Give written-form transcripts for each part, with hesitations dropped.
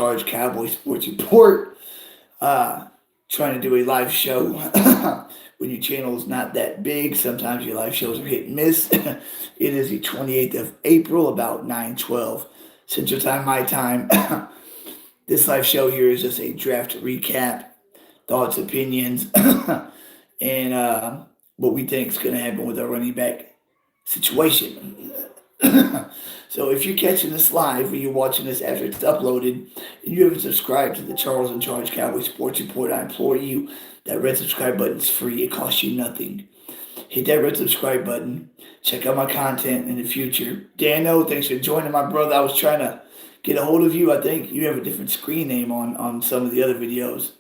Charge Cowboys Sports Report. Trying to do a live show when your channel is not that big. Sometimes your live shows are hit and miss. It is the 28th of April, about 9:12 Central Time, my time. This live show here is just a draft recap, thoughts, opinions, and what we think is going to happen with our running back situation. So if you're catching this live or you're watching this after it's uploaded and you haven't subscribed to the Charles in Charge Cowboy Sports Report, I implore you, that red subscribe button is free. It costs you nothing. Hit that red subscribe button. Check out my content in the future. Dano, thanks for joining, my brother. I was trying to get a hold of you. I think you have a different screen name on some of the other videos.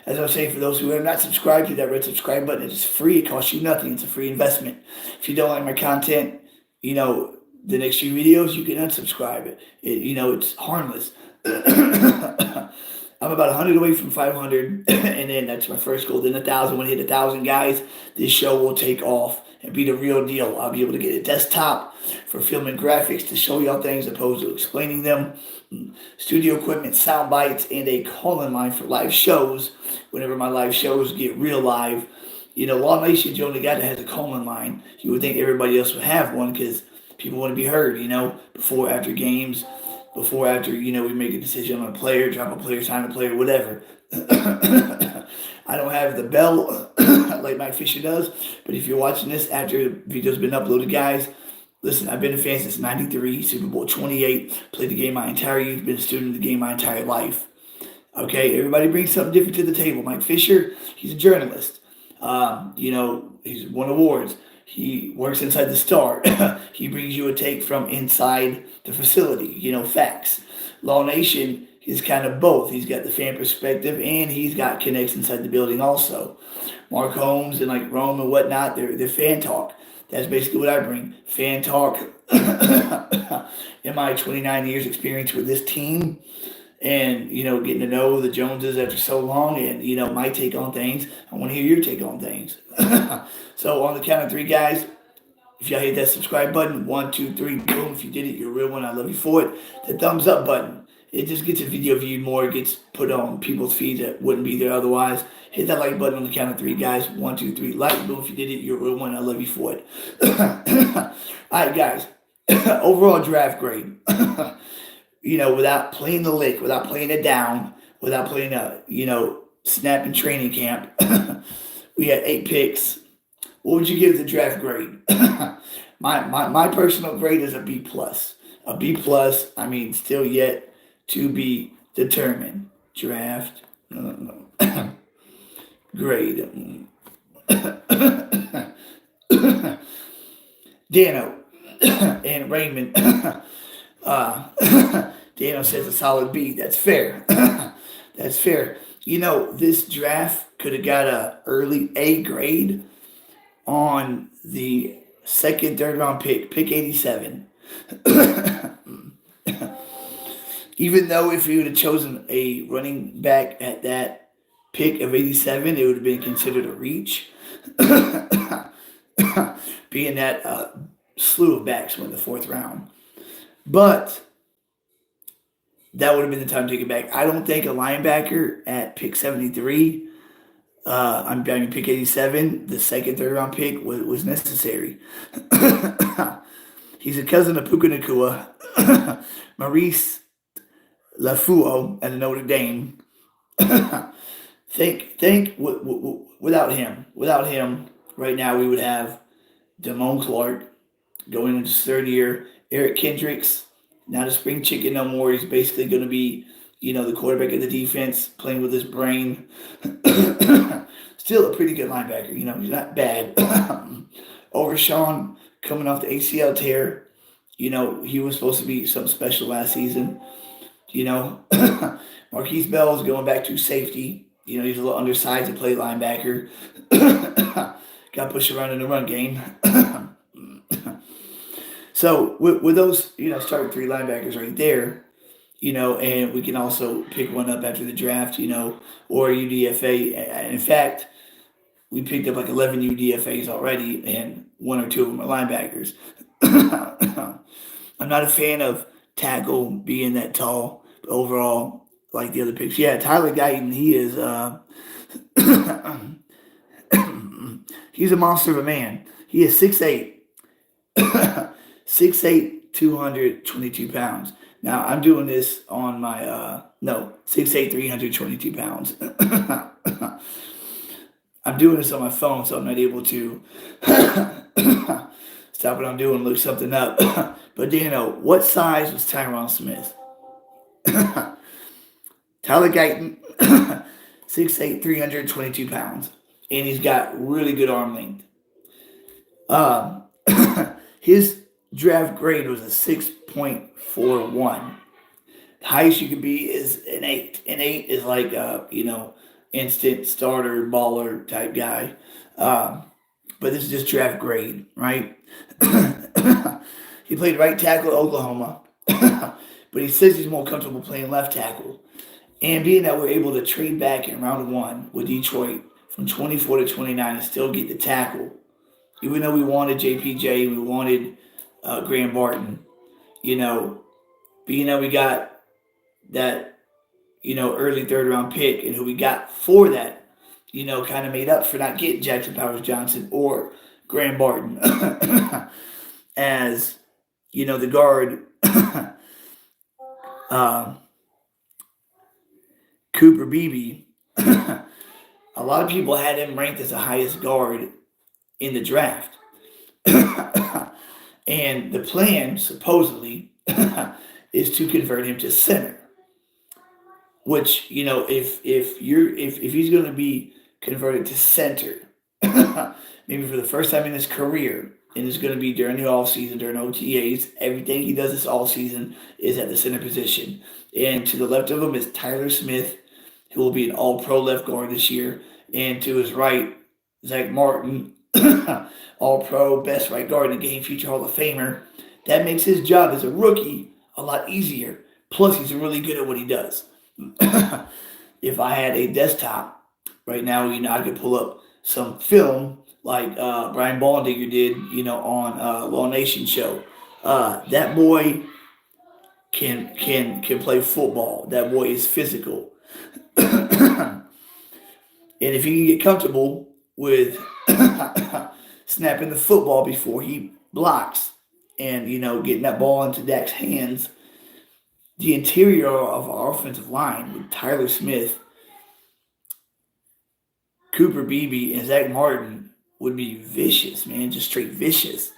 As I was saying, for those who have not subscribed to that red subscribe button, it's free. It costs you nothing. It's a free investment. If you don't like my content, the next few videos, you can unsubscribe it. It's harmless. I'm about 100 away from 500, and then that's my first goal. Then 1,000. When I hit 1,000 guys, this show will take off and be the real deal. I'll be able to get a desktop for filming graphics to show y'all things opposed to explaining them. Studio equipment, sound bites, and a call-in line for live shows. Whenever my live shows get real live, Law Nation's the only guy that has a call-in line. You would think everybody else would have one because people want to be heard, before, after games, before, after, we make a decision on a player, drop a player, sign a player, whatever. I don't have the bell like Mike Fisher does, but if you're watching this after the video's been uploaded, guys, listen, I've been a fan since 93, Super Bowl 28, played the game my entire youth, been a student of the game my entire life. Okay, everybody brings something different to the table. Mike Fisher, he's a journalist. He's won awards. He works inside the Star. He brings you a take from inside the facility, facts. Law Nation is kind of both. He's got the fan perspective and he's got connects inside the building also. Mark Holmes and like Rome and whatnot, they're fan talk. That's basically what I bring. Fan talk in my 29 years experience with this team and, getting to know the Joneses after so long and, my take on things. I want to hear your take on things. So on the count of three, guys, if y'all hit that subscribe button, 1, 2, 3, boom. If you did it, you're a real one. I love you for it. The thumbs up button. It just gets a video viewed more. It gets put on people's feeds that wouldn't be there otherwise. Hit that like button on the count of three, guys. 1, 2, 3. Like, boom. If you did it, you're a real one. I love you for it. All right, guys. Overall draft grade. Without playing the lick, without playing it down, without playing snap in training camp, we had 8 picks. What would you give the draft grade? My personal grade is a B plus. A B plus. Still yet to be determined. Draft grade. Dano and Raymond. Dano says a solid B. That's fair. That's fair. This draft could have got a early A grade on the second, third round pick 87. Even though if we would have chosen a running back at that pick of 87, it would have been considered a reach. Being that slew of backs went in the 4th round. But that would have been the time to take it back. I don't think a linebacker at pick 73, pick 87, the second, third round pick was necessary. He's a cousin of Puka Nacua, Maurice Lafuo at Notre Dame. Without him, right now we would have Damone Clark going into his 3rd year. Eric Kendricks, not a spring chicken no more. He's basically going to be, the quarterback of the defense, playing with his brain. Still a pretty good linebacker. He's not bad. Overshawn coming off the ACL tear. He was supposed to be something special last season. Marquise Bell is going back to safety. He's a little undersized to play linebacker. Got pushed around in the run game. So with those, starting 3 linebackers right there, and we can also pick one up after the draft, or UDFA. In fact, we picked up like 11 UDFAs already, and 1 or 2 of them are linebackers. I'm not a fan of tackle being that tall, but overall, like the other picks. Yeah, Tyler Guyton, he is he's a monster of a man. He is 6'8", 6'8", 222 pounds. Now I'm doing this on my no 6'8", 322 pounds. I'm doing this on my phone, so I'm not able to stop what I'm doing and look something up. But Dano, what size was Tyron Smith? Tyler Guyton, 6'8", 322 pounds, and he's got really good arm length. Um, his draft grade was a 6.41. The highest you could be is an 8. An 8 is like instant starter baller type guy. Um, but this is just draft grade, right? He played right tackle at Oklahoma, but he says he's more comfortable playing left tackle. And being that we're able to trade back in round one with Detroit from 24 to 29 and still get the tackle, even though we wanted JPJ, we wanted Graham Barton, you know, being that we got that, early third round pick and who we got for that, kind of made up for not getting Jackson Powers Johnson or Graham Barton as, the guard. um, Cooper Beebe, a lot of people had him ranked as the highest guard in the draft. And the plan, supposedly, is to convert him to center. Which, if he's going to be converted to center, maybe for the first time in his career, and it's going to be during the off season, during OTAs, everything he does this all season is at the center position. And to the left of him is Tyler Smith, who will be an All-Pro left guard this year, and to his right, Zach Martin, All-Pro, best right guard in the game, future Hall of Famer. That makes his job as a rookie a lot easier. Plus, he's really good at what he does. If I had a desktop right now, I could pull up some film like Brian Baldinger did, on Law Nation show. That boy can play football. That boy is physical. And if he can get comfortable with snapping the football before he blocks and, getting that ball into Dak's hands, the interior of our offensive line with Tyler Smith, Cooper Beebe, and Zach Martin would be vicious, man, just straight vicious.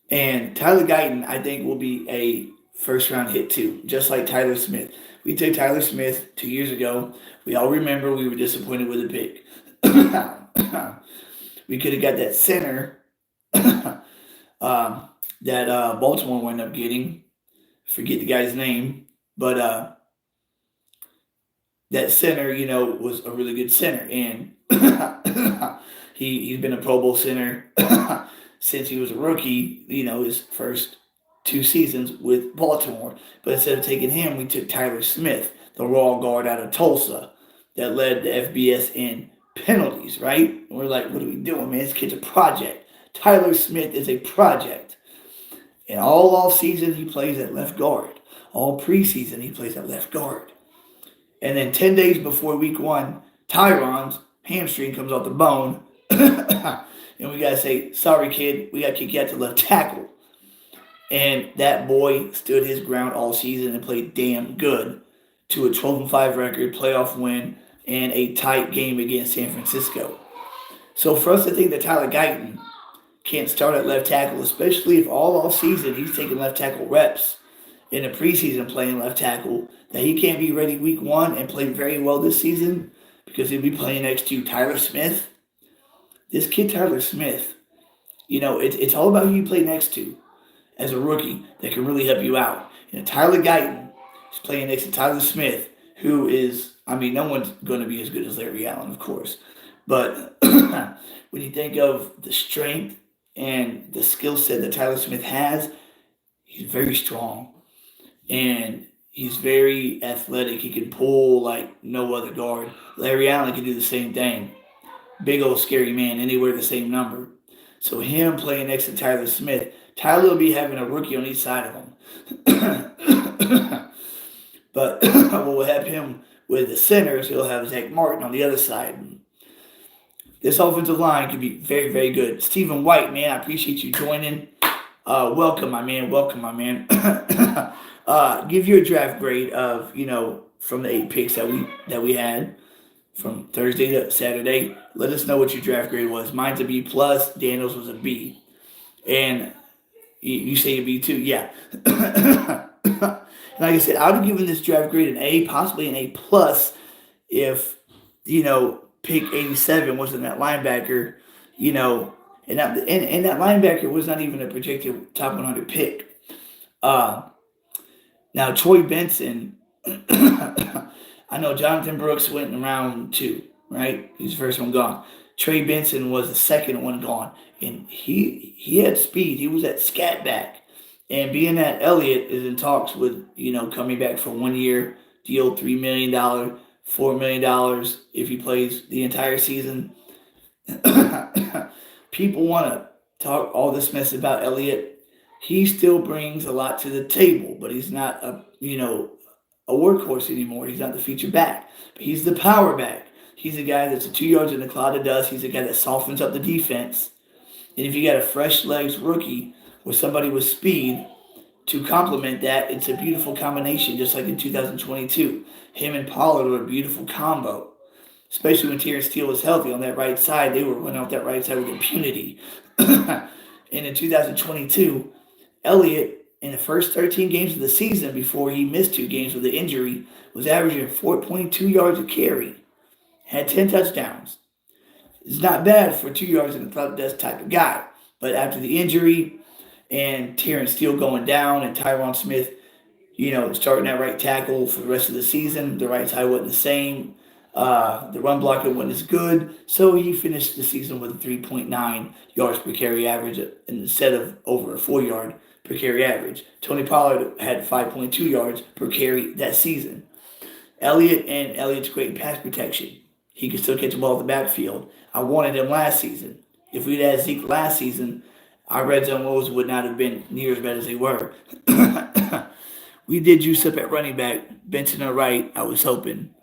And Tyler Guyton, I think, will be a first-round hit too, just like Tyler Smith. We took Tyler Smith 2 years ago. We all remember we were disappointed with the pick. We could have got that center that Baltimore wound up getting. Forget the guy's name, but that center, was a really good center, and he's been a Pro Bowl center since he was a rookie. His first 2 seasons with Baltimore. But instead of taking him, we took Tyler Smith, the raw guard out of Tulsa, that led the FBS in penalties. Right? And we're like, what are we doing, man? This kid's a project. Tyler Smith is a project. And all off season, he plays at left guard. All preseason, he plays at left guard. And then 10 days before week 1, Tyron's hamstring comes off the bone. And we got to say, sorry, kid, we got to kick you out to left tackle. And that boy stood his ground all season and played damn good to a 12-5 record, playoff win, and a tight game against San Francisco. So for us to think that Tyler Guyton can't start at left tackle, especially if all off season he's taking left tackle reps in the preseason playing left tackle, that he can't be ready week 1 and play very well this season because he'll be playing next to Tyler Smith. This kid, Tyler Smith, it's all about who you play next to as a rookie that can really help you out. Tyler Guyton is playing next to Tyler Smith, who is, no one's going to be as good as Larry Allen, of course. But when you think of the strength and the skill set that Tyler Smith has, he's very strong. And he's very athletic. He can pull like no other guard. Larry Allen can do the same thing. Big old scary man, anywhere the same number. So him playing next to Tyler Smith, Tyler will be having a rookie on each side of him. But what will have him with the centers, he'll have Zach Martin on the other side. This offensive line could be very, very good. Stephen White, man, I appreciate you joining. Welcome, my man. Welcome, my man. Give your draft grade of from the 8 picks that we had from Thursday to Saturday. Let us know what your draft grade was. Mine's a B plus. Daniel's was a B, and you say a B too, yeah. Like I said, I would have given this draft grade an A, possibly an A plus, if pick 87 wasn't that linebacker, and that linebacker was not even a projected top 100 pick. Now Troy Benson, I know Jonathan Brooks went in round 2, right? He's the first one gone. Trey Benson was the second one gone, and he had speed. He was at scat back, and being that Elliott is in talks with coming back for 1 year deal, $3 million, $4 million if he plays the entire season. People want to talk all this mess about Elliott. He still brings a lot to the table, but he's not a workhorse anymore. He's not the feature back, but he's the power back. He's a guy that's 2 yards in the cloud of dust. He's a guy that softens up the defense. And if you got a fresh legs rookie or somebody with speed to complement that, it's a beautiful combination, just like in 2022. Him and Pollard were a beautiful combo, especially when Terrence Steele was healthy on that right side. They were running off that right side with impunity. And in 2022, Elliott, in the first 13 games of the season before he missed 2 games with the injury, was averaging 4.2 yards a carry, had 10 touchdowns. It's not bad for 2 yards in the cloud dust type of guy. But after the injury and Terrence Steele going down and Tyron Smith, starting at right tackle for the rest of the season, the right side wasn't the same. The run blocking wasn't as good, so he finished the season with a 3.9 yards per carry average instead of over a 4 yard per carry average. Tony Pollard had 5.2 yards per carry that season. Elliott's great in pass protection. He could still catch the ball in the backfield. I wanted him last season. If we'd had Zeke last season, our red zone woes would not have been near as bad as they were. We did juice up at running back. Benson on right, I was hoping.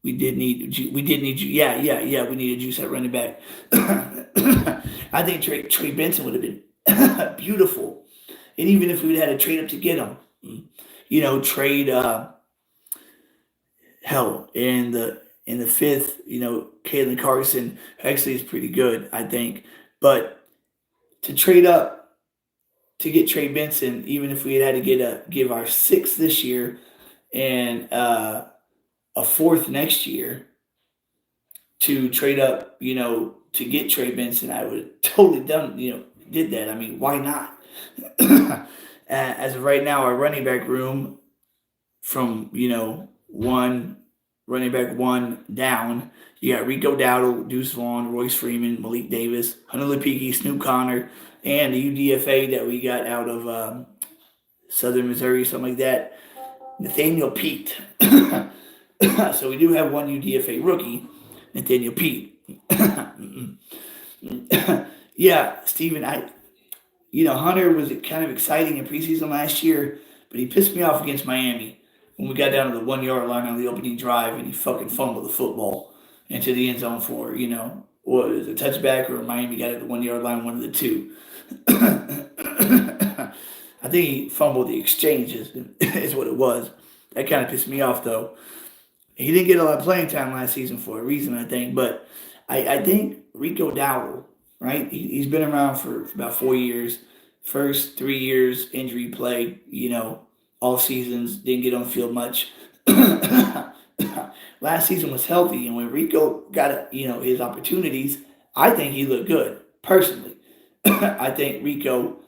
We did need you. Yeah. We needed juice at running back. I think Trey Benson would have been beautiful. And even if we'd had to trade up to get him, trade in the fifth, Kalen Carson actually is pretty good, I think. But to trade up to get Trey Benson, even if we had to give our 6th this year and a 4th next year to trade up, to get Trey Benson, I would have totally did that. I mean, why not? As of right now, our running back room from, one running back 1 down, you got Rico Dowdle, Deuce Vaughn, Royce Freeman, Malik Davis, Hunter Lepeke, Snoop Connor, and the UDFA that we got out of Southern Missouri, something like that, Nathaniel Pete. So we do have one UDFA rookie, Nathaniel Pete. Yeah, Steven, Hunter was kind of exciting in preseason last year, but he pissed me off against Miami when we got down to the 1 yard line on the opening drive and he fucking fumbled the football into the end zone for, what was it, a touchback, or Miami got at the 1 yard line, one of the two. I think he fumbled the exchanges is what it was. That kind of pissed me off, though. He didn't get a lot of playing time last season for a reason, I think. But I think Rico Dowdle, right? He's been around for about 4 years. First 3 years, injury play, all seasons, didn't get on the field much. Last season was healthy, and when Rico got his opportunities, I think he looked good, personally. I think Rico,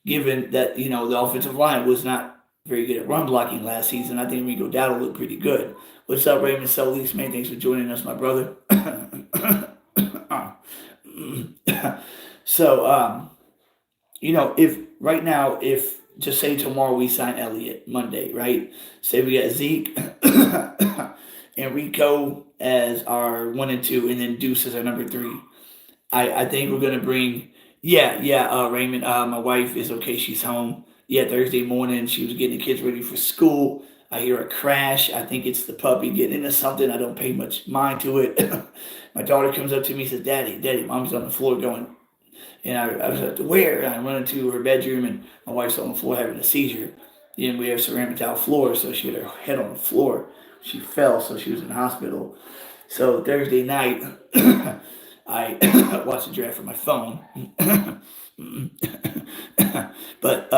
given that, the offensive line was not very good at run blocking last season, I think Rico Dowdle looked pretty good. What's up, Raymond Solis, man? Thanks for joining us, my brother. So, if just say tomorrow we sign Elliott Monday, right? Say we got Zeke and Rico as our 1 and 2, and then Deuce as our number 3. I think we're going to bring, Yeah, Raymond. My wife is okay. She's home. Yeah, Thursday morning, she was getting the kids ready for school. I hear a crash. I think it's the puppy getting into something. I don't pay much mind to it. My daughter comes up to me and says, Daddy, Mom's on the floor going. And I was like, where? And I run into her bedroom, and my wife's on the floor having a seizure. And we have ceramic tile floor, so she had her head on the floor. She fell, so she was in the hospital. So Thursday night, I watched the draft from my phone. But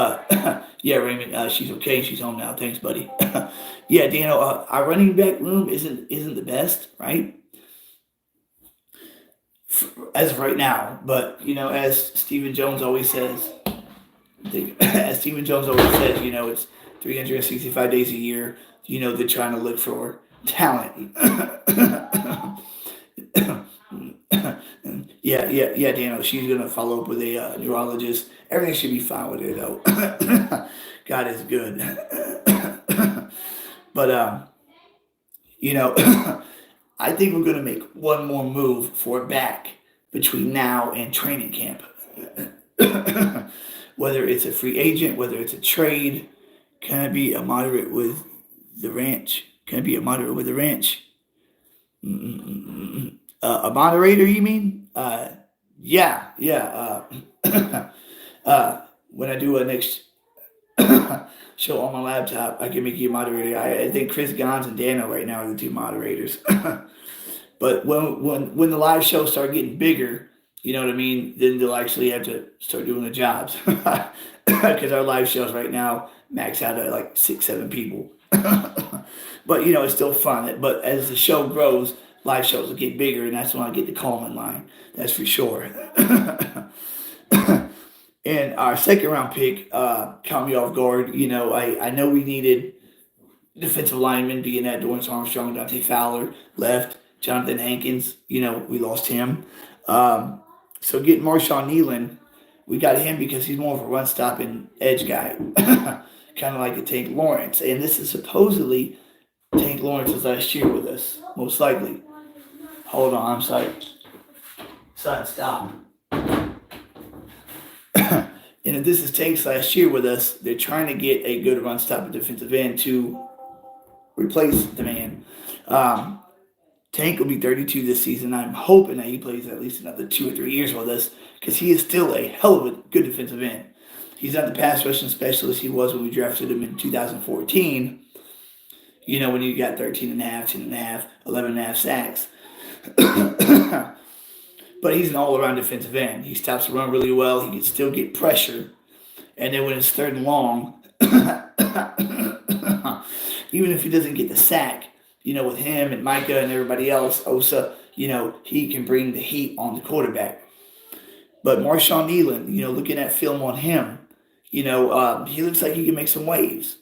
yeah, Raymond, she's okay. She's home now. Thanks, buddy. Yeah, Daniel, our running back room isn't the best, right? As of right now, but as Stephen Jones always says, as Stephen Jones always says, it's 365 days a year. They're trying to look for talent. Yeah, Daniel. She's gonna follow up with a neurologist. Everything should be fine with her though. God is good. But you know, I think we're gonna make one more move for a back between now and training camp. Whether it's a free agent, whether it's a trade, can I be a moderate with the ranch? Can I be a moderate with the ranch? A moderator, you mean? Yeah. When I do a next show on my laptop, I can make you a moderator. I think Chris Gons and Dano right now are the two moderators. But when the live shows start getting bigger, you know what I mean, then they'll actually have to start doing the jobs. Because our live shows right now max out at like 6, 7 people. But it's still fun. But as the show grows, live shows will get bigger, and that's when I get the call in line. That's for sure. And our second round pick caught me off guard. I know we needed defensive linemen, being that Dorrance Armstrong, Dante Fowler left, Jonathan Hankins. We lost him. So getting Marshawn Nealon, we got him because he's more of a run stopping edge guy, kind of like a Tank Lawrence. And this is supposedly Tank Lawrence's last year with us, most likely. Hold on, I'm sorry. Son, stop. And if this is Tank's last year with us, they're trying to get a good run stopping defensive end to replace the man. Tank will be 32 this season. I'm hoping that he plays at least another 2 or 3 years with us because he is still a hell of a good defensive end. He's not the pass rushing specialist he was when we drafted him in 2014. When he got 13 and a half, 10 and a half, 11 and a half sacks. But he's an all-around defensive end. He stops the run really well. He can still get pressure. And then when it's third and long, even if he doesn't get the sack, with him and Micah and everybody else, Osa, he can bring the heat on the quarterback. But Marshawn Nealon, looking at film on him, he looks like he can make some waves.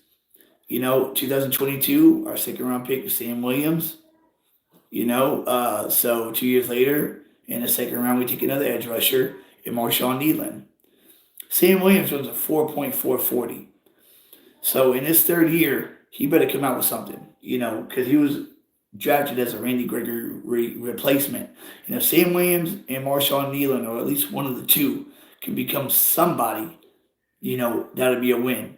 2022, our second round pick was Sam Williams. So 2 years later, in the second round, we take another edge rusher in Marshawn Nealon. Sam Williams was a 4.440. So in his third year, he better come out with something, because he was drafted as a Randy Gregory replacement. Sam Williams and Marshawn Nealon, or at least one of the two, can become somebody, that'll be a win.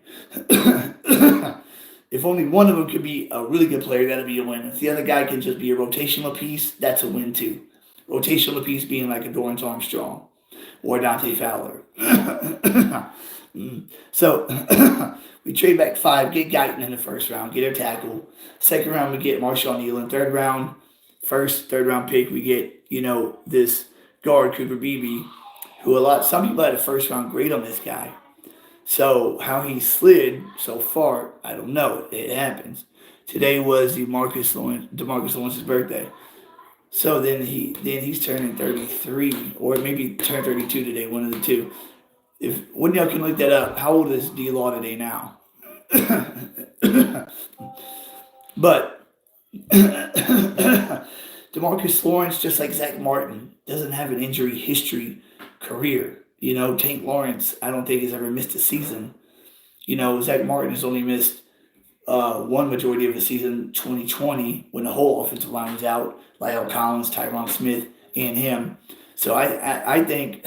If only one of them could be a really good player, that'll be a win. If the other guy can just be a rotational piece, that's a win too. Rotational piece being like a Dorrance Armstrong or Dante Fowler. So we trade back 5, get Guyton in the first round, get our tackle. Second round, we get Marshawn Nealon. Third round, third round pick, we get, this guard, Cooper Beebe, who some people had a first round grade on this guy. So how he slid so far, I don't know. It happens. Today was DeMarcus Lawrence's birthday. So then he's turning 33, or maybe turned 32 today, one of the two. If one of y'all can look that up, how old is D Law today now? But DeMarcus Lawrence, just like Zach Martin, doesn't have an injury history career. Tank Lawrence, I don't think has ever missed a season. Zach Martin has only missed one majority of the season, 2020, when the whole offensive line was out. Lyle Collins, Tyron Smith, and him. So I think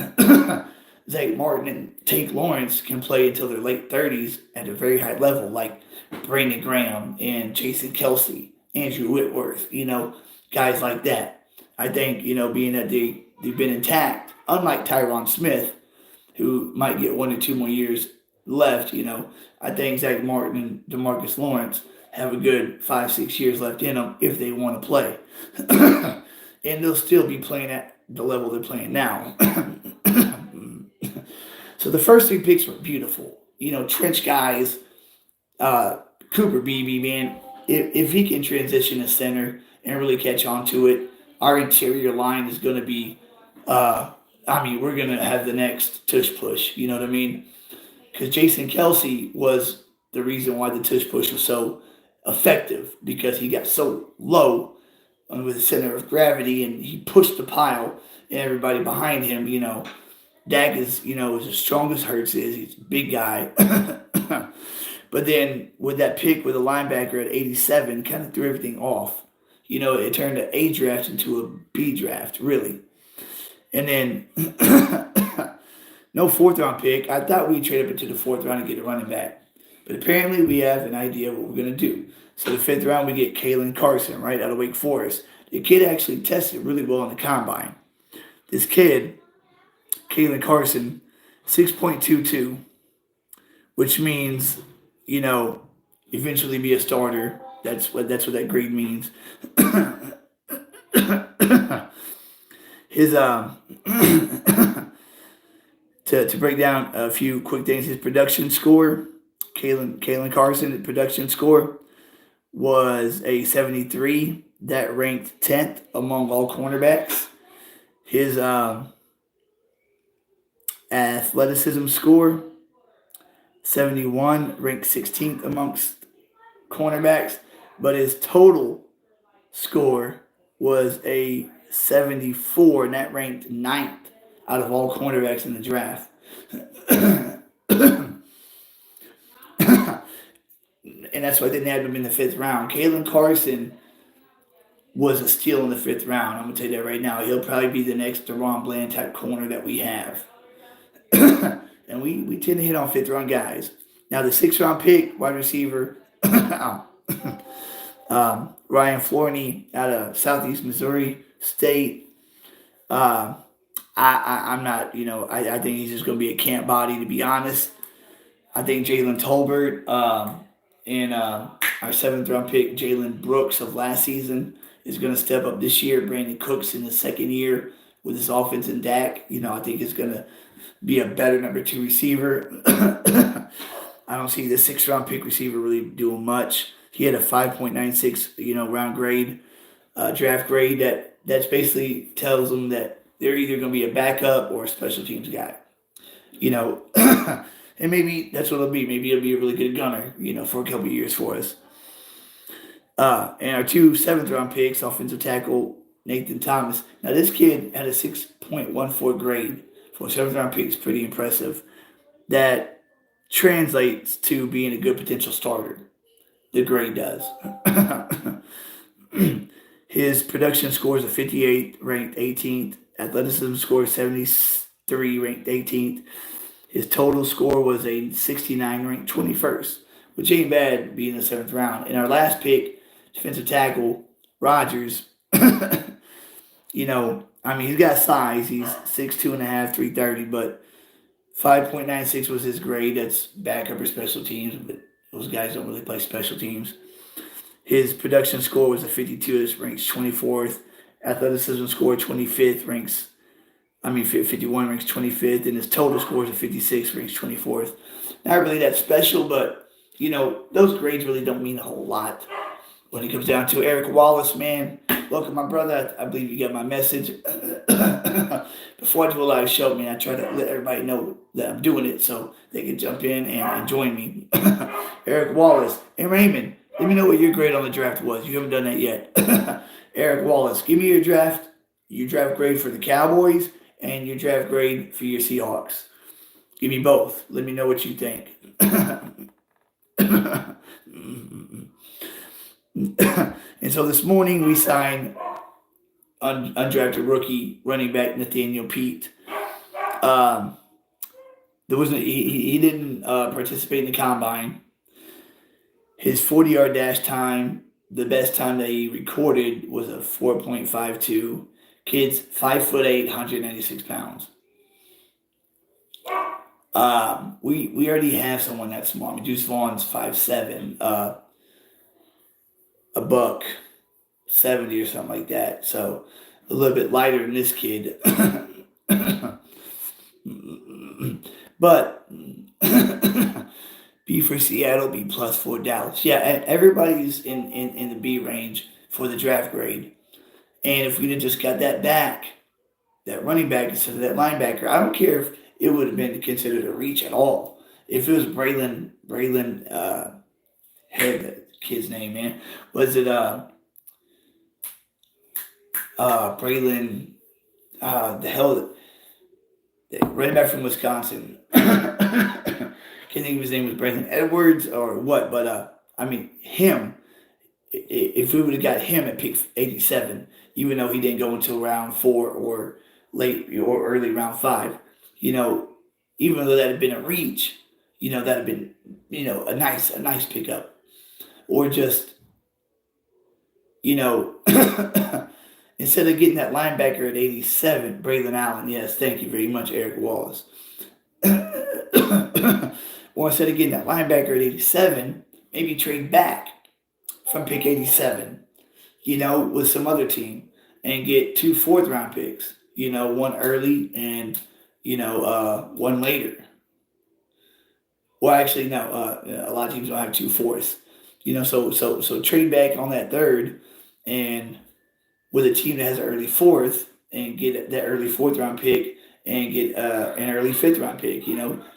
Zach Martin and Tank Lawrence can play until their late 30s at a very high level, like Brandon Graham and Jason Kelsey, Andrew Whitworth, guys like that. I think, being that they've been intact, unlike Tyron Smith, who might get 1 or 2 more years left, I think Zach Martin and Demarcus Lawrence have a good 5, 6 years left in them if they want to play. And they'll still be playing at the level they're playing now. So the first 3 picks were beautiful. Trench guys, Cooper Beebe, man, if he can transition to center and really catch on to it, our interior line is going to be, we're going to have the next tush push. You know what I mean? Because Jason Kelsey was the reason why the tush push was so effective because he got so low with the center of gravity and he pushed the pile and everybody behind him, Dak is as strong as Hurts is. He's a big guy. But then with that pick with a linebacker at 87, kind of threw everything off. It turned an A draft into a B draft, really. And then no 4th-round pick. I thought we'd trade up into the 4th round and get a running back. But apparently we have an idea of what we're going to do. So the 5th round, we get Kalen Carson, right, out of Wake Forest. The kid actually tested really well in the combine. This kid, Kalen Carson, 6.22, which means, eventually be a starter. That's what that grade means. His to break down a few quick things, his production score, Kalen Carson, production score was a 73. That ranked 10th among all cornerbacks. His athleticism score, 71, ranked 16th amongst cornerbacks, but his total score was a 74, and that ranked 9th out of all cornerbacks in the draft. And that's why they didn't have him in the 5th round. Kalen Carson was a steal in the 5th round. I'm going to tell you that right now. He'll probably be the next Deron Bland type corner that we have. And we tend to hit on 5th round guys. Now the 6th round pick, wide receiver, Ryan Florney out of Southeast Missouri State. I'm not, I think he's just going to be a camp body, to be honest. I think Jalen Tolbert and our 7th round pick, Jalen Brooks of last season, is going to step up this year. Brandon Cooks in the 2nd year with his offense in Dak. I think it's going to be a better number 2 receiver. I don't see the 6th round pick receiver really doing much. He had a 5.96, round grade, draft grade. That's basically tells them that they're either going to be a backup or a special teams guy. And maybe that's what it'll be. Maybe it'll be a really good gunner, for a couple of years for us. And our 2 7th round picks, offensive tackle Nathan Thomas. Now this kid had a 6.14 grade for a 7th round pick. It's pretty impressive. That translates to being a good potential starter. The grade does. His production score is a 58, ranked 18th. Athleticism score 73, ranked 18th. His total score was a 69, ranked 21st, which ain't bad being in the 7th round. In our last pick, defensive tackle, Rogers, he's got size. He's 6'2.5", 330, but 5.96 was his grade. That's backup or special teams, but those guys don't really play special teams. His production score was a 52, this ranks 24th. Athleticism score 25th, 51 ranks 25th, and his total score is a 56, ranks 24th. Not really that special, but, those grades really don't mean a whole lot when it comes down to Eric Wallace, man. Welcome, my brother. I believe you got my message. Before I do a live show, man, I try to let everybody know that I'm doing it so they can jump in and join me. Eric Wallace and Raymond, let me know what your grade on the draft was. You haven't done that yet. Eric Wallace, give me your draft grade for the Cowboys and your draft grade for your Seahawks. Give me both. Let me know what you think. And so this morning we signed undrafted rookie running back Nathaniel Pete. There wasn't he didn't participate in the combine. His 40-yard dash time, the best time that he recorded was a 4.52. Kid's 5'8", 196 pounds. We already have someone that's small. I mean, Deuce Vaughn's 5'7", a buck 70 or something like that. So a little bit lighter than this kid. But B for Seattle, B plus for Dallas. Yeah, everybody's in the B range for the draft grade. And if we'd have just got that back, that running back instead of that linebacker, I don't care if it would have been considered a reach at all. If it was Braylon, had the kid's name, man. Was it Braylon, the hell, the running back from Wisconsin? Can't think of his name, was Braylon Edwards or what, but I mean him. If we would have got him at pick 87, even though he didn't go until round 4 or late or early round 5, you know, even though that had been a reach, that had been, a nice pickup. Or just, you know, instead of getting that linebacker at 87, Braylon Allen, yes, thank you very much, Eric Wallace. Or instead of getting that linebacker at 87, maybe trade back from pick 87, with some other team and get 2 fourth-round picks, one early and, one later. Well, actually, no, a lot of teams don't have 2 fourths. So trade back on that third and with a team that has an early fourth and get that early fourth-round pick and get an early fifth-round pick.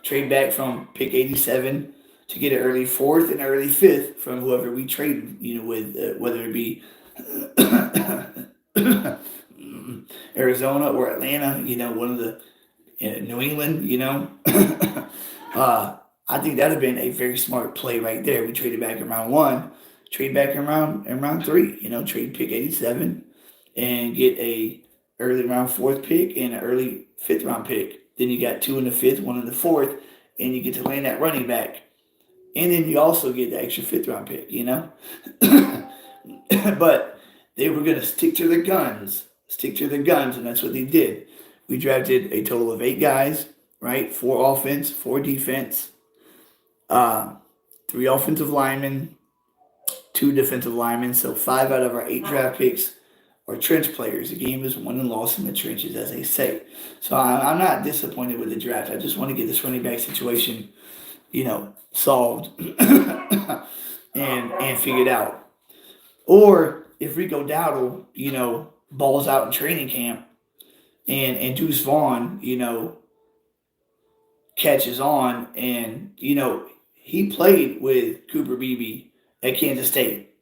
Trade back from pick 87 to get an early fourth and early fifth from whoever we trade, with, whether it be Arizona or Atlanta, one of the New England, I think that'd have been a very smart play right there. We traded back in round 1, trade back in round 3, trade pick 87 and get a early round 4th pick and an early 5th-round pick. Then you got 2 in the 5th, 1 in the 4th, and you get to land that running back. And then you also get the extra 5th-round pick, But they were going to stick to their guns, and that's what they did. We drafted a total of 8 guys, right? 4 offense, 4 defense, 3 offensive linemen, 2 defensive linemen. So 5 out of our 8 draft picks are trench players. The game is won and lost in the trenches, as they say. So I'm not disappointed with the draft. I just want to get this running back situation, solved and figured out. Or if Rico Dowdle, balls out in training camp and Deuce Vaughn, catches on and, he played with Cooper Beebe at Kansas State,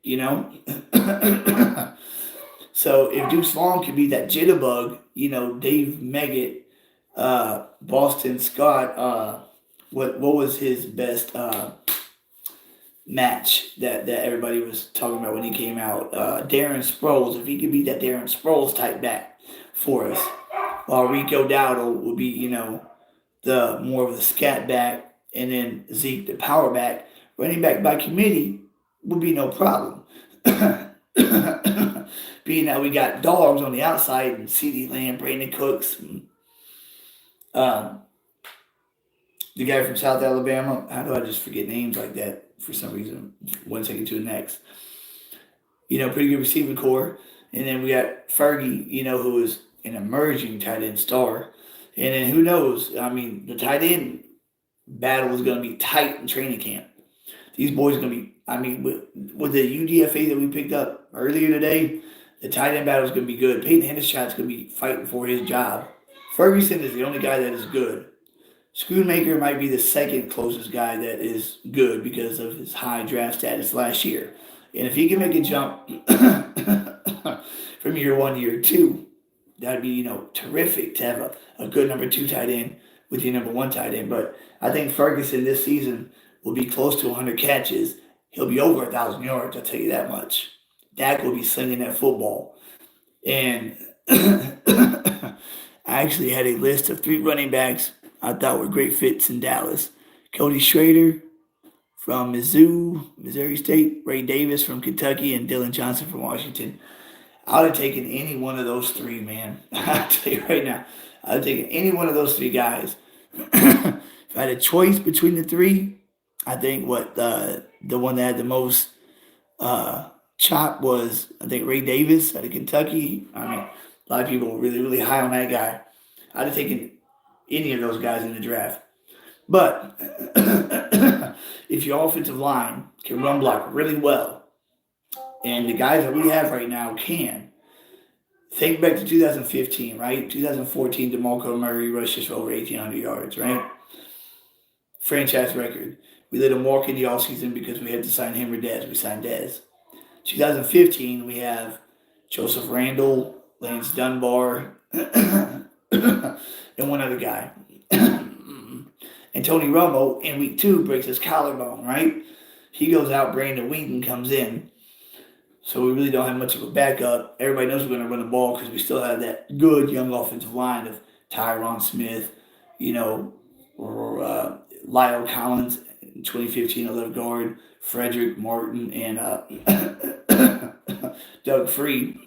So if Deuce Vaughn could be that jitterbug, Dave Meggett, Boston Scott, what was his best match that everybody was talking about when he came out? Darren Sproles. If he could be that Darren Sproles type back for us, while Rico Dowdle would be, the more of the scat back, and then Zeke the power back. Running back by committee would be no problem. Being that we got dogs on the outside and CeeDee Lamb, Brandon Cooks, and, the guy from South Alabama. How do I just forget names like that for some reason? One second to the next. Pretty good receiving core. And then we got Fergie, who is an emerging tight end star. And then who knows? I mean, the tight end battle is going to be tight in training camp. These boys are going to be, with the UDFA that we picked up earlier today, the tight end battle is going to be good. Peyton Hendershot's going to be fighting for his job. Ferguson is the only guy that is good. Schoonmaker might be the second closest guy that is good because of his high draft status last year. And if he can make a jump from year 1 to year 2, that'd be, terrific to have a good number 2 tight end with your number 1 tight end. But I think Ferguson this season will be close to 100 catches. He'll be over 1,000 yards, I'll tell you that much. Dak will be slinging that football. And I actually had a list of 3 running backs I thought were great fits in Dallas. Cody Schrader from Mizzou, Missouri State, Ray Davis from Kentucky, and Dylan Johnson from Washington. I would have taken any one of those three, man. I'll tell you right now. I'd have taken any one of those three guys. If I had a choice between the three, I think the one that had the most uh, chop was, I think, Ray Davis out of Kentucky. I mean, a lot of people were really, really high on that guy. I'd have taken any of those guys in the draft. But if your offensive line can run block really well, and the guys that we have right now can, think back to 2015, right? 2014, DeMarco Murray rushes for over 1,800 yards, right? Franchise record. We let him walk in the offseason because we had to sign him or Dez. We signed Dez. 2015, we have Joseph Randall, Lance Dunbar, and one other guy. And Tony Romo in week 2 breaks his collarbone, right? He goes out, Brandon Wheaton comes in. So we really don't have much of a backup. Everybody knows we're going to run the ball because we still have that good young offensive line of Tyron Smith, or Lyle Collins in 2015, a left guard, Frederick Martin, and Doug Freed.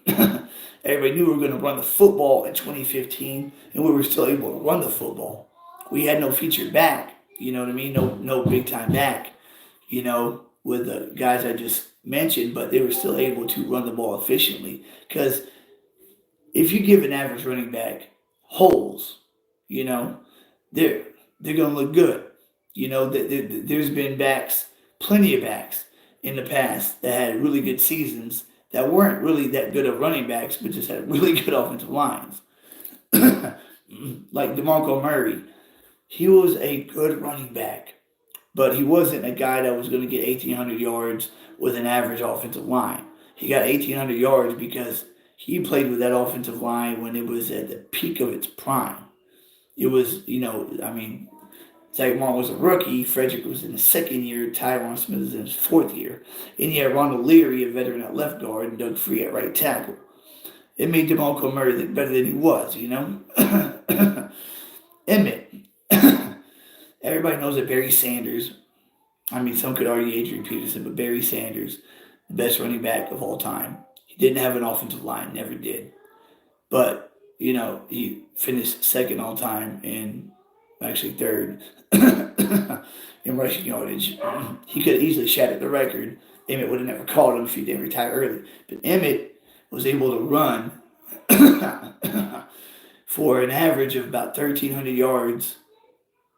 Everybody knew we were going to run the football in 2015, and we were still able to run the football. We had no featured back, you know what I mean? No big time back, with the guys I just mentioned, but they were still able to run the ball efficiently. Because if you give an average running back holes, they're going to look good. There's been plenty of backs in the past that had really good seasons that weren't really that good of running backs, but just had really good offensive lines. Like DeMarco Murray, he was a good running back, but he wasn't a guy that was going to get 1,800 yards with an average offensive line. He got 1,800 yards because he played with that offensive line when it was at the peak of its prime. It was, Zach Martin was a rookie. Frederick was in his second year. Tyron Smith was in his fourth year. And he had Ronald Leary, a veteran at left guard, and Doug Free at right tackle. It made DeMarco Murray look better than he was, Emmett. Everybody knows that Barry Sanders, some could argue Adrian Peterson, but Barry Sanders, the best running back of all time. He didn't have an offensive line, never did. But, he finished second all time and actually third in rushing yardage. He could have easily shattered the record. Emmett would have never called him if he didn't retire early. But Emmett was able to run for an average of about 1,300 yards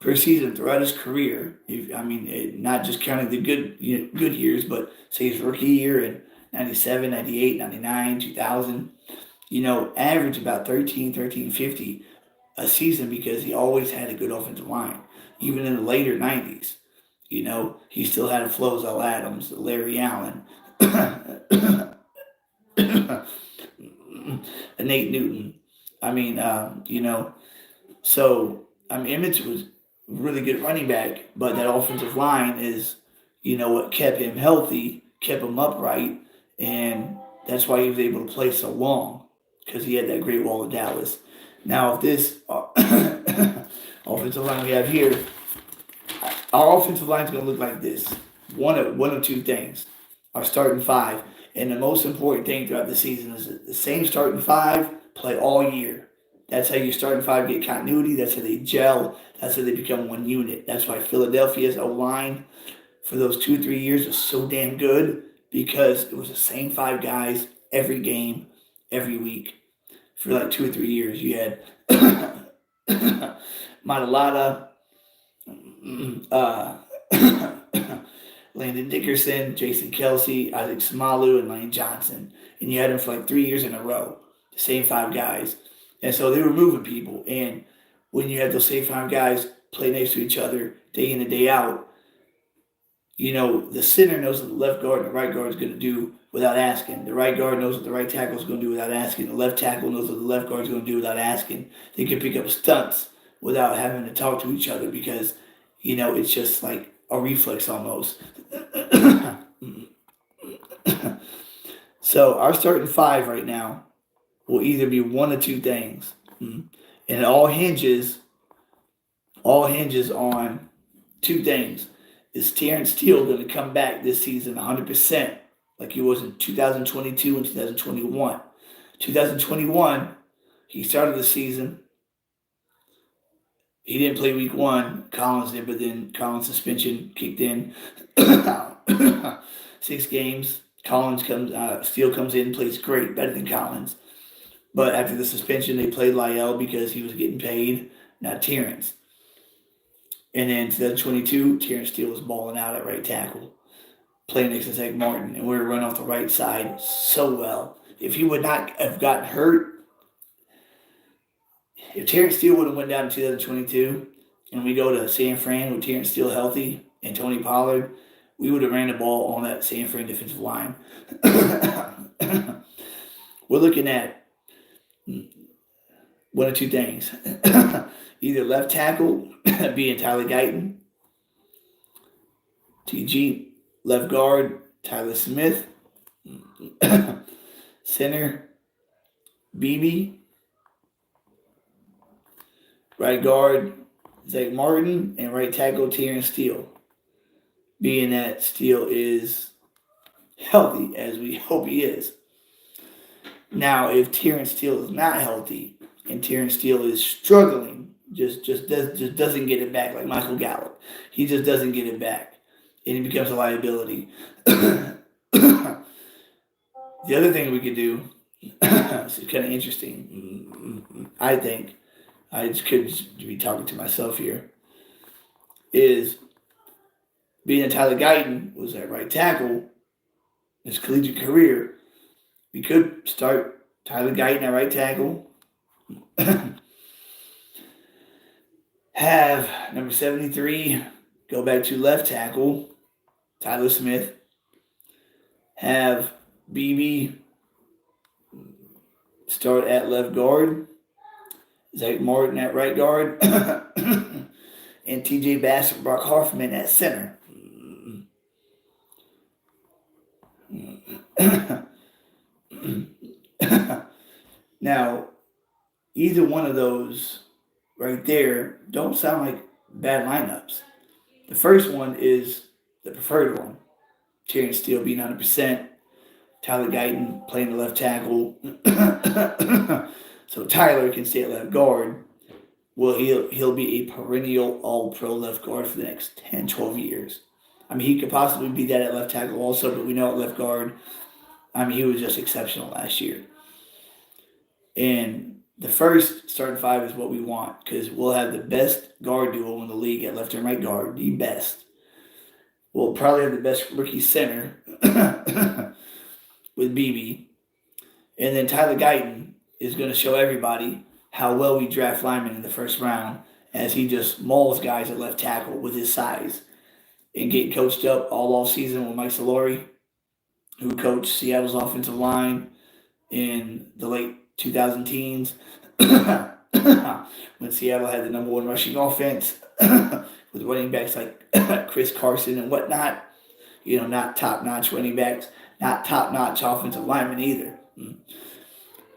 per season throughout his career. Not just counting the good years, but say his rookie year in 97, 98, 99, 2000. Average about 1350 a season because he always had a good offensive line. Even in the later 90s, he still had a Flozell Adams, Larry Allen, and Nate Newton. Emmett was really good running back, but that offensive line is, what kept him healthy, kept him upright, and that's why he was able to play so long because he had that Great Wall of Dallas. Now, if this offensive line we have here, our offensive line is going to look like this. One of two things. Our starting five. And the most important thing throughout the season is that the same starting five play all year. That's how your starting five get continuity. That's how they gel. That's how they become one unit. That's why Philadelphia's O-line for those 2-3 years was so damn good because it was the same five guys every game, every week. For like 2 or 3 years, you had Matalata, Landon Dickerson, Jason Kelsey, Isaac Samalu, and Lane Johnson. And you had them for like 3 years in a row, the same five guys. And so they were moving people. And when you had those same five guys play next to each other day in and day out, the center knows what the left guard and the right guard is going to do without asking. The right guard knows what the right tackle is going to do without asking. The left tackle knows what the left guard is going to do without asking. They can pick up stunts without having to talk to each other because, it's just like a reflex almost. So our starting five right now will either be one of two things. And it all hinges all hinges on two things. Is Terrence Steele going to come back this season 100% like he was in 2022 and 2021? 2021, he started the season. He didn't play week one. Collins did, but then Collins' suspension kicked in. 6 games. Steele comes in, plays great, better than Collins. But after the suspension, they played Lyell because he was getting paid, not Terrence. And then 2022, Terrence Steele was balling out at right tackle, playing next to Zach Martin, and we were running off the right side so well. If he would not have gotten hurt, if Terrence Steele would have went down in 2022, and we go to San Fran with Terrence Steele healthy and Tony Pollard, we would have ran the ball on that San Fran defensive line. We're looking at one of two things. Either left tackle being Tyler Guyton, TG, left guard Tyler Smith, center BB, right guard Zach Martin, and right tackle Terrence Steele. Being that Steele is healthy, as we hope he is. Now, if Terrence Steele is not healthy and Terrence Steele is struggling, just doesn't get it back like Michael Gallup, he just doesn't get it back, and he becomes a liability. The other thing we could do, this is kind of interesting, I think, I just could be talking to myself here, is being that Tyler Guyton was at right tackle his collegiate career, we could start Tyler Guyton at right tackle, have number 73 go back to left tackle, Tyler Smith, have BB start at left guard, Zach Martin at right guard, and TJ Bass and Brock Hoffman at center. Now, either one of those right there don't sound like bad lineups. The first one is the preferred one. Terrence Steele being 100%. Tyler Guyton playing the left tackle. So Tyler can stay at left guard. Well, he'll be a perennial all-pro left guard for the next 10, 12 years. I mean, he could possibly be that at left tackle also, but we know at left guard, I mean, he was just exceptional last year. And the first starting five is what we want because we'll have the best guard duo in the league at left and right guard, the best. We'll probably have the best rookie center with BB. And then Tyler Guyton is going to show everybody how well we draft linemen in the first round as he just mauls guys at left tackle with his size and getting coached up all off season with Mike Solori, who coached Seattle's offensive line in the late 2000 teens when Seattle had the number one rushing offense with running backs like Chris Carson and whatnot. You know, not top-notch running backs, not top-notch offensive linemen either.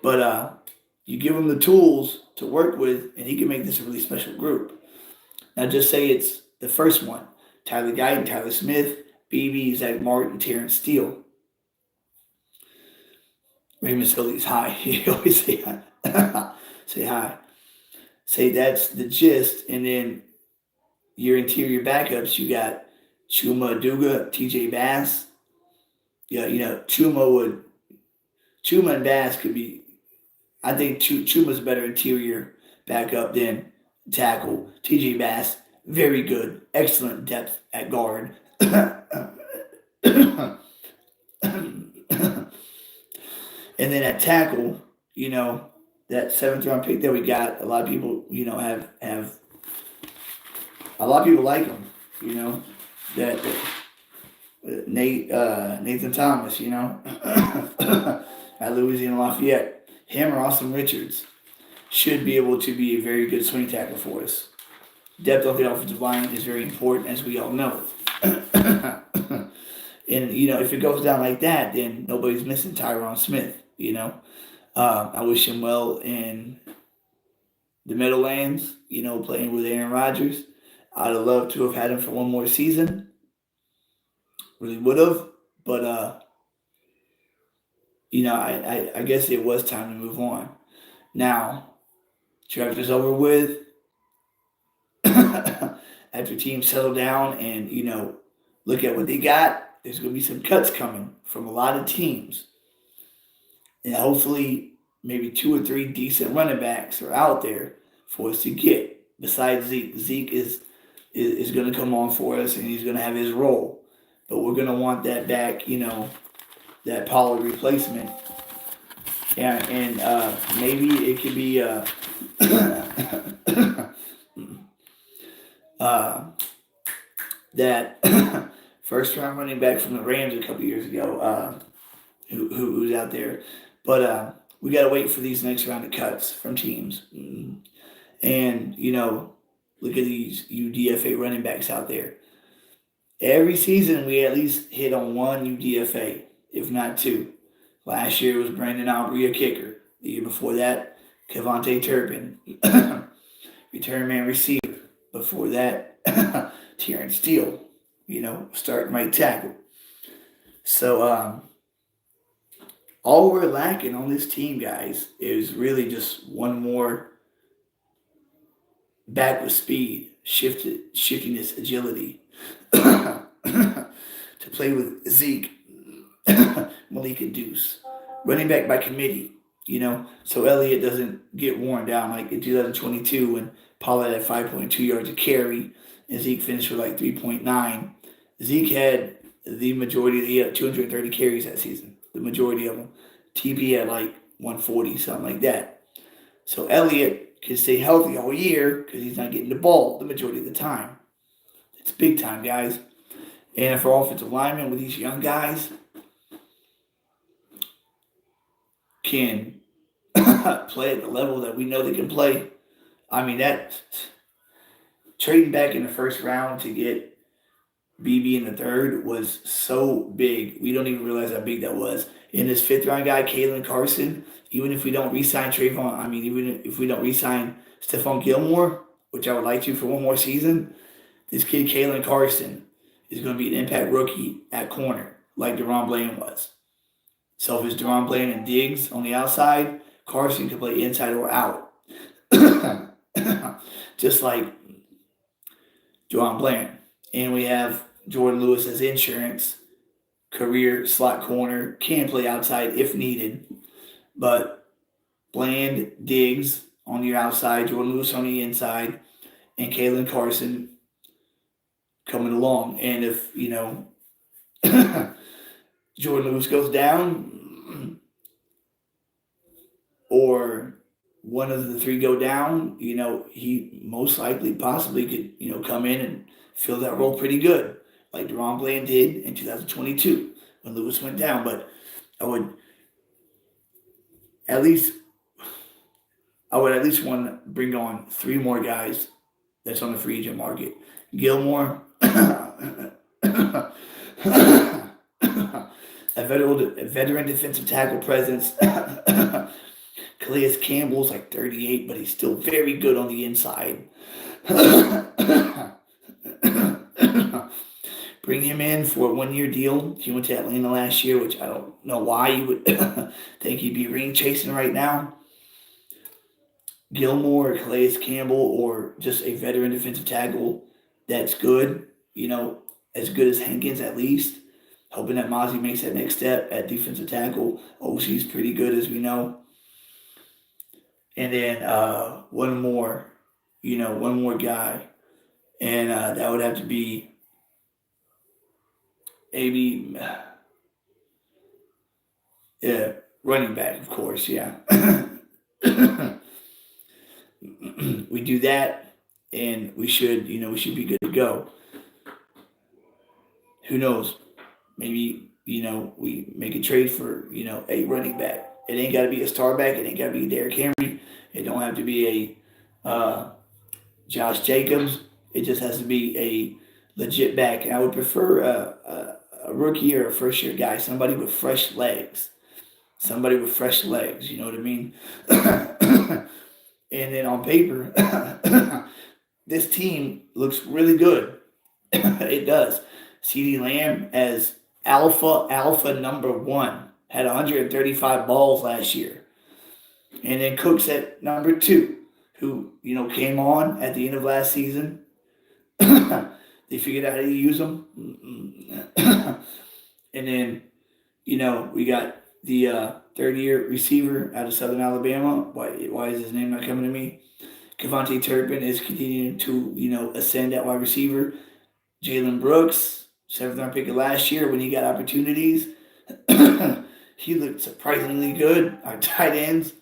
But you give him the tools to work with, and he can make this a really special group. Now, just say it's the first one. Tyler Guyton, Tyler Smith, BB, Zach Martin, Terrence Steele. Raymond Philly's high. He always say hi. Say hi. Say that's the gist, and then your interior backups, you got Chuma Aduga, TJ Bass. Yeah, you know, Chuma and Bass could be, I think Chuma's a better interior backup than tackle. TJ Bass, very good. Excellent depth at guard. And then at tackle, you know, that 7th round pick that we got, a lot of people, you know, have a lot of people like him, you know, that Nathan Thomas, you know, at Louisiana Lafayette. Him or Austin Richards should be able to be a very good swing tackle for us. Depth of the offensive line is very important, as we all know. And, you know, if it goes down like that, then nobody's missing Tyron Smith, you know. I wish him well in the Meadowlands, playing with Aaron Rodgers. I'd have loved to have had him for one more season. Really would have. But, I guess it was time to move on. Now, chapter's over with. After teams settle down and, look at what they got, there's going to be some cuts coming from a lot of teams. And hopefully, maybe two or three decent running backs are out there for us to get. Besides Zeke, Zeke is going to come on for us and he's going to have his role. But we're going to want that back, that Pollard replacement. And maybe it could be that first round running back from the Rams a couple years ago, who's out there. But we got to wait for these next round of cuts from teams. And, look at these UDFA running backs out there. Every season, we at least hit on one UDFA, if not two. Last year was Brandon Aubrey, a kicker. The year before that, Kevontae Turpin, return man receiver. Before that, Terrence Steele, starting right tackle. So all we're lacking on this team, guys, is really just one more back with speed, shiftiness, agility to play with Zeke, Malik, and Deuce. Running back by committee, so Elliott doesn't get worn down like in 2022 when Pollard had 5.2 yards a carry and Zeke finished with like 3.9. Zeke had the majority, he had 230 carries that season, the majority of them. TP had like 140, something like that. So Elliott can stay healthy all year because he's not getting the ball the majority of the time. It's big time, guys. And for offensive linemen with these young guys, can play at the level that we know they can play. I mean, that trading back in the first round to get BB in the third was so big. We don't even realize how big that was. And this fifth round guy, Kalen Carson, even if we don't re-sign even if we don't re-sign Stephon Gilmore, which I would like to for one more season, this kid, Kalen Carson, is going to be an impact rookie at corner, like DaRon Bland was. So if it's DaRon Bland and Diggs on the outside, Carson can play inside or out. Just like DaRon Bland. And we have Jordan Lewis as insurance, career slot corner, can play outside if needed. But Bland, Diggs on the outside, Jordan Lewis on the inside, and Kalen Carson coming along. And if, Jordan Lewis goes down or one of the three go down, he most likely possibly could, come in and fill that role pretty good, like DaRon Bland did in 2022 when Lewis went down. But I would at least want to bring on three more guys that's on the free agent market. Gilmore, a veteran defensive tackle presence. Calais Campbell's like 38, but he's still very good on the inside. Bring him in for a one-year deal. He went to Atlanta last year, which I don't know why you would think he'd be ring chasing right now. Gilmore, Calais Campbell, or just a veteran defensive tackle that's good, as good as Hankins at least. Hoping that Mozzie makes that next step at defensive tackle. OC's pretty good, as we know. And then one more guy. And that would have to be maybe running back, of course, yeah. We do that, and we should be good to go. Who knows? Maybe, we make a trade for, a running back. It ain't got to be a star back. It ain't got to be Derrick Henry. It don't have to be a Josh Jacobs. It just has to be a legit back. And I would prefer a rookie or a first-year guy, somebody with fresh legs. You know what I mean? And then on paper, this team looks really good. It does. CeeDee Lamb as alpha number one had 135 balls last year, and then Cooks at number two, who came on at the end of last season. They figured out how to use them, and then we got the third-year receiver out of Southern Alabama. Why is his name not coming to me? Devontae Turpin is continuing to ascend at wide receiver. Jalen Brooks, seventh round pick of last year when he got opportunities. He looked surprisingly good. Our tight ends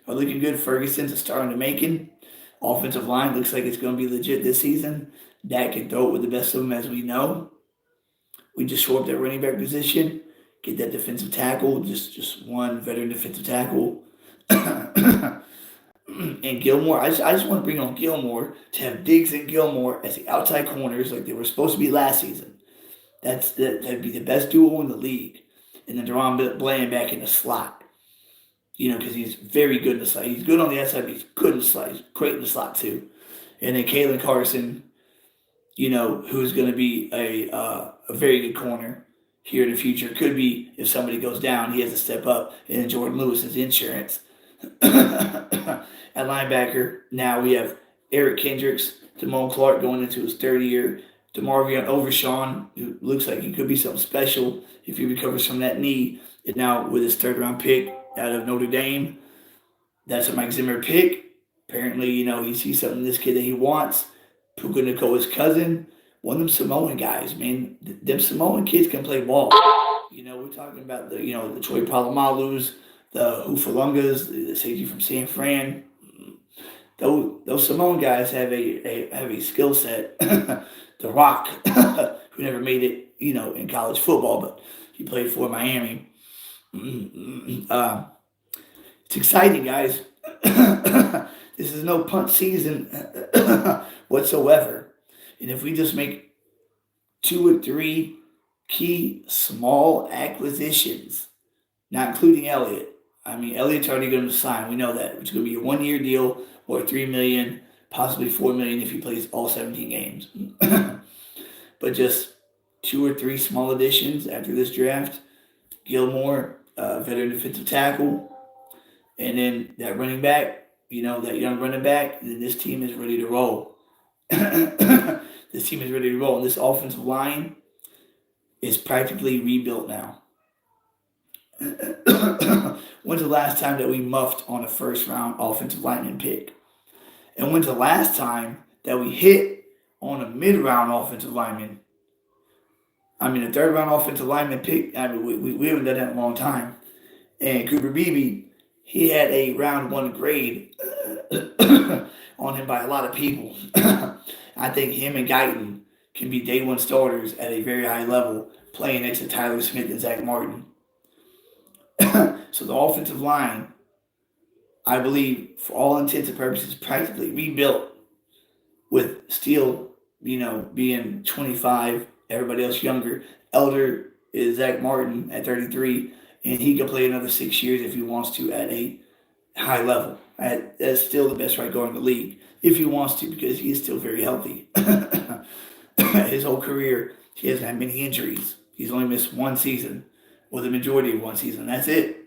are looking good. Ferguson's starting to make it. Offensive line looks like it's going to be legit this season. Dak can throw it with the best of them, as we know. We just shore up that running back position, get that defensive tackle, just one veteran defensive tackle. And Gilmore, I just want to bring on Gilmore to have Diggs and Gilmore as the outside corners like they were supposed to be last season. That'd be the best duo in the league. And then Deron Bland back in the slot. Because he's very good in the slot. He's good on the outside, but he's good in the slot. He's great in the slot too. And then Kalen Carson, who's going to be a very good corner here in the future. Could be, if somebody goes down, he has to step up. And then Jordan Lewis is insurance. At linebacker, now we have Eric Kendricks, Damone Clark going into his third year. DeMarvion Overshawn, who looks like he could be something special if he recovers from that knee. And now with his third-round pick out of Notre Dame, that's a Mike Zimmer pick. Apparently, he sees something in this kid that he wants. Puka Nakoa's cousin, one of them Samoan guys, man. Them Samoan kids can play ball. We're talking about the Troy Palomalus, the Hufalungas, the safety from San Fran. Those Samoan guys have a skill set. The Rock, who never made it, in college football, but he played for Miami. It's exciting, guys. This is no punt season whatsoever. And if we just make 2 or 3 key small acquisitions, not including Elliott. Elliott's already going to sign. We know that. It's going to be a 1-year deal or $3 million, possibly $4 million if he plays all 17 games. But just 2 or 3 small additions after this draft. Gilmore, veteran defensive tackle, and then that running back, that young running back, and then this team is ready to roll. This team is ready to roll. And this offensive line is practically rebuilt now. When's the last time that we muffed on a first-round offensive lineman pick? And when's the last time that we hit on a mid-round offensive lineman? A third-round offensive lineman pick, we haven't done that in a long time. And Cooper Beebe, he had a round 1 grade on him by a lot of people. I think him and Guyton can be day 1 starters at a very high level, playing next to Tyler Smith and Zach Martin. So the offensive line, I believe, for all intents and purposes, practically rebuilt, with Steele, being 25, everybody else younger. Elder is Zach Martin at 33, and he can play another 6 years if he wants to at a high level. That's still the best right guard in the league, if he wants to, because he is still very healthy. His whole career, he hasn't had many injuries. He's only missed 1 season, or the majority of 1 season. That's it.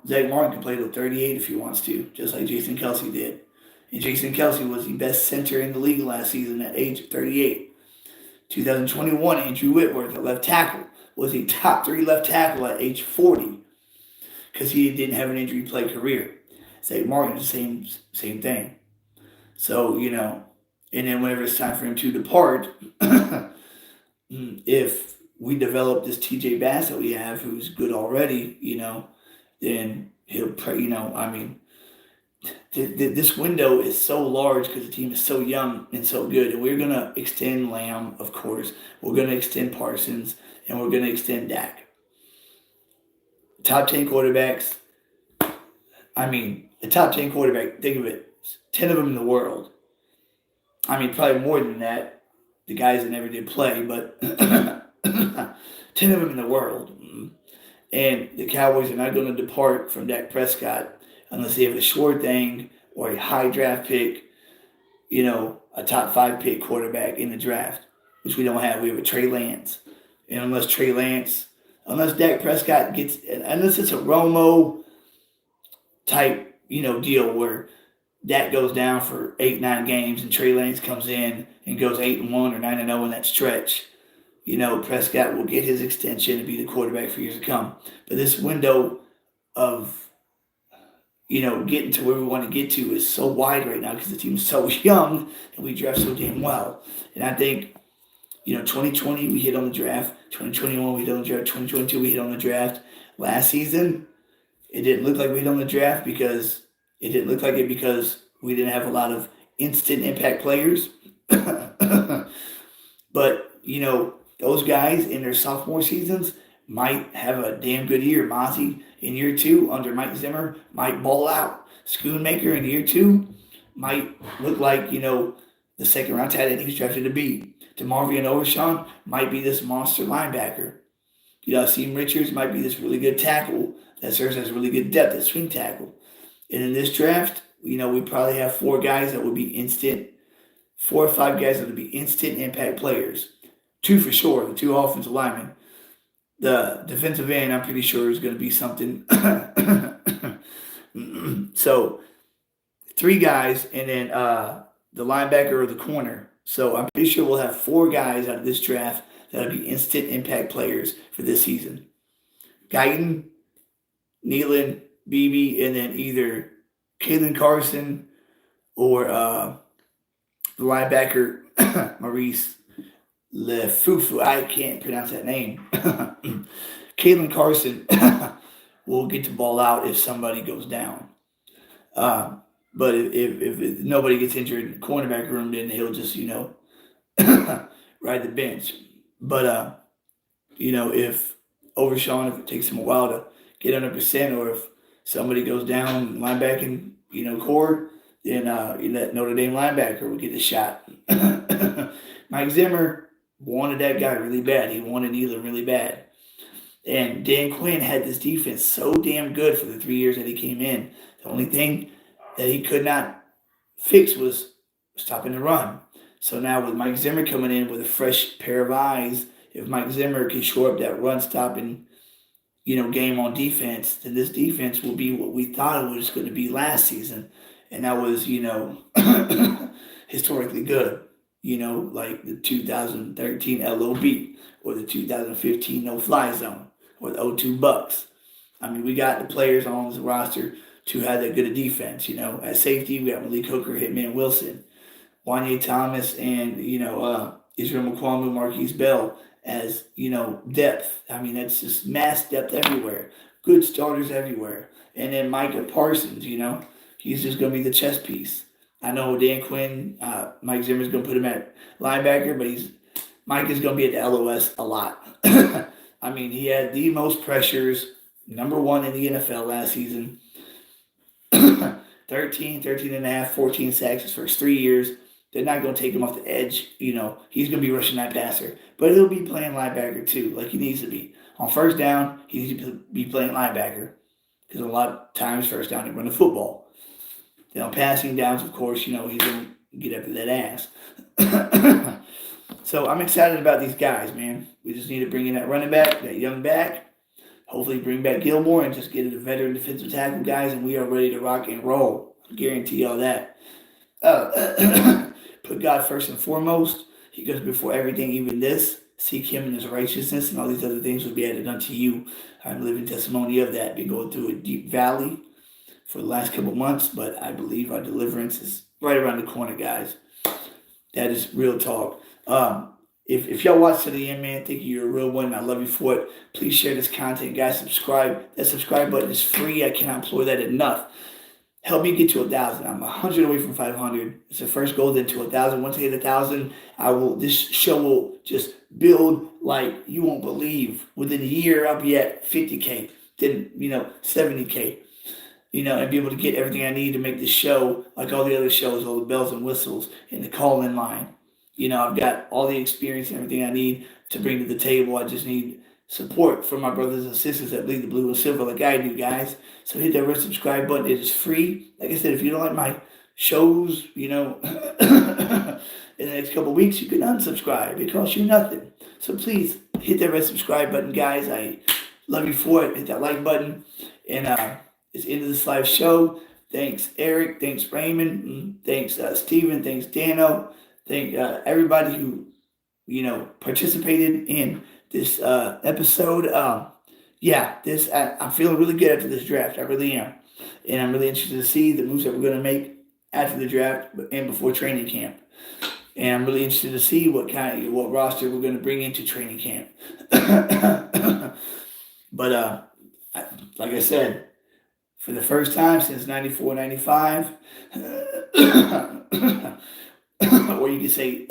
Zach Martin can play till 38 if he wants to, just like Jason Kelce did. And Jason Kelce was the best center in the league last season at age 38. 2021, Andrew Whitworth, at left tackle, was a top 3 left tackle at age 40 because he didn't have an injury play career. Zach Martin is the same thing. So, and then whenever it's time for him to depart, if we develop this TJ Bass that we have, who's good already, then he'll, this window is so large because the team is so young and so good. And we're going to extend Lamb, of course. We're going to extend Parsons, and we're going to extend Dak. Top 10 quarterbacks. The top 10 quarterback, think of it, 10 of them in the world. Probably more than that, the guys that never did play, but 10 of them in the world. And the Cowboys are not going to depart from Dak Prescott unless they have a sure thing or a high draft pick, a top 5 pick quarterback in the draft, which we don't have. We have a Trey Lance. And unless Dak Prescott unless it's a Romo type, deal where Dak goes down for 8, 9 games and Trey Lance comes in and goes 8-1 or 9-0 in that stretch, Prescott will get his extension and be the quarterback for years to come. But this window of getting to where we want to get to is so wide right now because the team's so young and we draft so damn well. And I think, 2020 we hit on the draft, 2021 we hit on the draft, 2022 we hit on the draft. Last season, it didn't look like we hit on the draft because we didn't have a lot of instant impact players. But, those guys in their sophomore seasons might have a damn good year. Mozzie in year 2 under Mike Zimmer might ball out. Schoonmaker in year 2 might look like, the second round tight end he was drafted to be. DeMarvion Overshawn might be this monster linebacker. Asim Richards might be this really good tackle that serves as really good depth at swing tackle. And in this draft, we probably have 4 or 5 guys that would be instant impact players. 2 for sure, the 2 offensive linemen. The defensive end, I'm pretty sure, is going to be something. So 3 guys, and then the linebacker or the corner. So I'm pretty sure we'll have 4 guys out of this draft that'll be instant impact players for this season. Guyton, Nealon, Beebe, and then either Kalen Carson or the linebacker Maurice Lefufu. I can't pronounce that name. Kalen Carson will get the ball out if somebody goes down. But if nobody gets injured in the cornerback room, then he'll just, ride the bench. But, if Overshawn, if it takes him a while to get 100%, or if somebody goes down linebacking, core, then that Notre Dame linebacker will get a shot. Mike Zimmer wanted that guy really bad. He wanted Nealon really bad. And Dan Quinn had this defense so damn good for the 3 years that he came in. The only thing that he could not fix was stopping the run. So now with Mike Zimmer coming in with a fresh pair of eyes, if Mike Zimmer can shore up that run stopping, game on defense, then this defense will be what we thought it was going to be last season. And that was, historically good. Like the 2013 LOB or the 2015 no-fly zone or the 02 Bucks. I mean, we got the players on this roster to have that good a defense. At safety, we got Malik Hooker, Hitman Wilson, Wanye Thomas, and, Israel McQuamu, Marquise Bell as, depth. I mean, that's just mass depth everywhere. Good starters everywhere. And then Micah Parsons, he's just going to be the chess piece. I know Dan Quinn, Mike Zimmer's going to put him at linebacker, but Mike is going to be at the LOS a lot. I mean, he had the most pressures, number 1 in the NFL last season. 13 and a half, 14 sacks his first 3 years. They're not going to take him off the edge. He's going to be rushing that passer. But he'll be playing linebacker too, like he needs to be. On first down, he needs to be playing linebacker. Because a lot of times, first down, they run the football. Then on passing downs, of course, he's going to get after that ass. So I'm excited about these guys, man. We just need to bring in that running back, that young back. Hopefully bring back Gilmore and just get the veteran defensive tackle guys, and we are ready to rock and roll. I guarantee y'all that. Put God first and foremost. He goes before everything, even this. Seek him in his righteousness, and all these other things will be added unto you. I'm living testimony of that. Been going through a deep valley for the last couple months, but I believe our deliverance is right around the corner, guys. That is real talk. If y'all watch to the end, man, think you're a real one, and I love you for it. Please share this content, guys. Subscribe. That subscribe button is free. I cannot implore that enough. Help me get to 1,000. I'm 100 away from 500. It's the first goal, then to 1,000. Once I hit 1,000, this show will just build like you won't believe. Within a year, I'll be at 50K, then 70K. And be able to get everything I need to make this show like all the other shows, all the bells and whistles, and the call-in line. I've got all the experience and everything I need to bring to the table. I just need support from my brothers and sisters that bleed the blue and silver like I do, guys. So hit that red subscribe button. It is free. Like I said, if you don't like my shows, in the next couple of weeks, you can unsubscribe. It costs you nothing. So please hit that red subscribe button, guys. I love you for it. Hit that like button. And it's the end of this live show. Thanks, Eric. Thanks, Raymond. Thanks, Steven. Thanks, Dano. Thank everybody who, participated in this episode. I'm feeling really good after this draft. I really am. And I'm really interested to see the moves that we're going to make after the draft and before training camp. And I'm really interested to see what roster we're going to bring into training camp. But like I said, for the first time since 94, 95, or you could say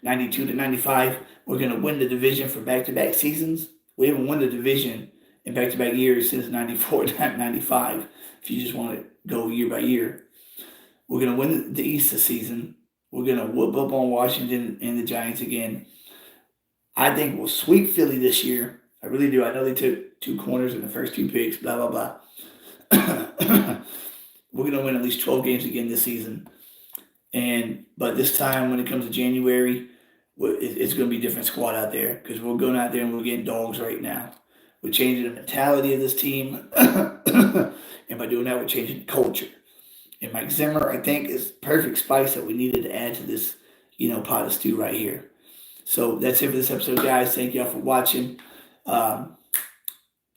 92 to 95, we're going to win the division for back-to-back seasons. We haven't won the division in back-to-back years since 94 to 95, if you just want to go year by year. We're going to win the East this season. We're going to whoop up on Washington and the Giants again. I think we'll sweep Philly this year. I really do. I know they took 2 corners in the first 2 picks, blah, blah, blah. We're going to win at least 12 games again this season. But this time, when it comes to January, it's going to be a different squad out there because we're going out there and we're getting dogs right now. We're changing the mentality of this team. And by doing that, we're changing the culture. And Mike Zimmer, I think, is perfect spice that we needed to add to this, pot of stew right here. So that's it for this episode, guys. Thank y'all for watching.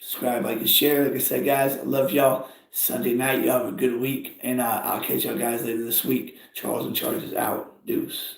Subscribe, like, and share. Like I said, guys, I love y'all. Sunday night, y'all have a good week. And I'll catch y'all guys later this week. Charles in Charge is out. Deuce.